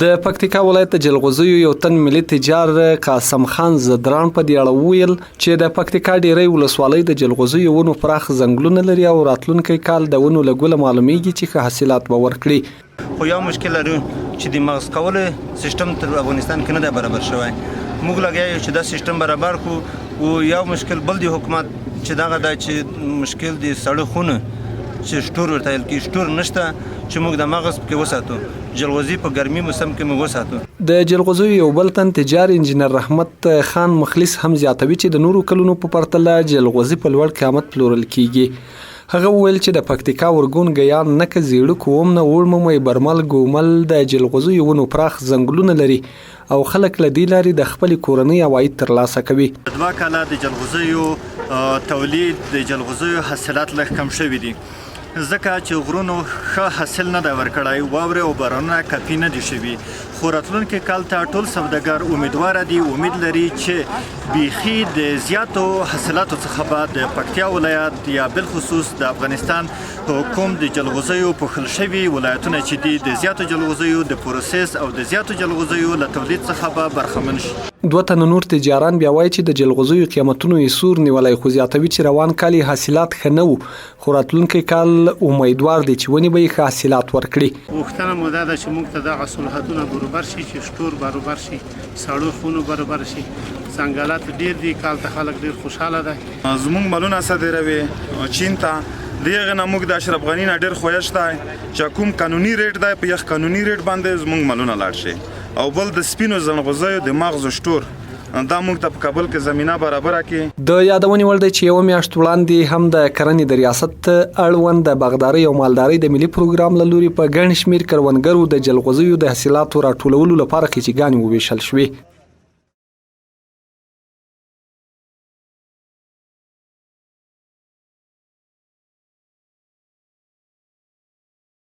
د پکتیکا ولایت د جلغوزیو یو تن ملي تجار قاسم خان زدران په دې اړه ویل چې د پکتیکا ډیری ولسوالۍ د جلغوزیو ونو پراخ ځنګلونه لري او راتلونکي کال د ونو له ګوله معلومیږي چې ښه حاصلات به ورکړي. خو یو مشکل لرو چې د مغز کولو سیستم تر افغانستان کې نه دی برابر شوی. موږ لګیا یو چې دا سیستم برابر کړو او یو مشکل بل دی حکومت چې دغه دا چې مشکل دی سړک خونه چې شټور ورته ویل کېږي شټور نشته چې موږ د مغز پکې وساتو. جلغوزي په ګرمي موسم کې موږ وساتو. د جلغوزیو یو بل تن تجار انجینر رحمت خان مخلص هم زیاتوي چې د نورو کلونو په پرتله جلغوزي په لوړ قیمت پلورل کیږي. هغه ویل چې د پکتیکا ورګون ګیان نه که زیړو کوم نه وړمه برمل ګومل د جلغوزیو ونو پراخ ځنګلونه لري او خلک له دې لارې د خپل کورنۍ عواید ترلاسه کوي. 2 کاله د جلغوزیو تولید د جلغوزیو حاصلات لږ کم شوي دي ځکه چې غرونو ښه حاصل نه دی ورکړی، واورې او بارانونه کافي نه دي شوي. خو راتلونکي کال ته ټول سوداګر امیدواره دي، امید لري چې بیخي د زیاتو حاصلاتو څخه به د پکتیا ولایت یا بالخصوص د افغانستان کوم د جلغوزیو پوښل شوي ولایتونه چې دي د زیاتو جلغوزیو د پروسس او د زیاتو جلغوزیو له تولید څخه به برخمن شي. 2 تنه نور تجاران بیا وایي چې د جلغوزیو قیمتونو یې سور نیولی، خو زیاتوي چې روان کال حاصلات ښه نه وو، خو راتلونکی کال امیدوار دي چې ونې به یې ښه حاصلات ورکړي. غوښتنه مو دا ده چې موږ ته دغه صلحتونه برابر شي، چې شټور برابر شي، سړو خونو برابر شي. ځنګلات ډېر دي، کال ته خلک ډېر خوشحاله دي. زموږ مالونه صادروي چین ته، دغه نه موږ د اشرف غنی نه ډېر خوښ دی چې کوم قانوني ریټ دی په یخ قانوني ریټ باندې زموږ مالونه لاړ شي. او بل د سپینو ځنغوزیو د مغز شټور دا موږ ته په کابل کې زمينه برابر کړي. د یادونې وړ دی چې یو میاشت وړاندې هم د کرنې د ریاست اړوند د باغدارۍ او مالدارۍ د ملي پروګرام له لوري په ګڼ شمېر کروندګرو د جلغوزیو د حاصلاتو راټولولو لپاره کیچګانې وویشل شوې.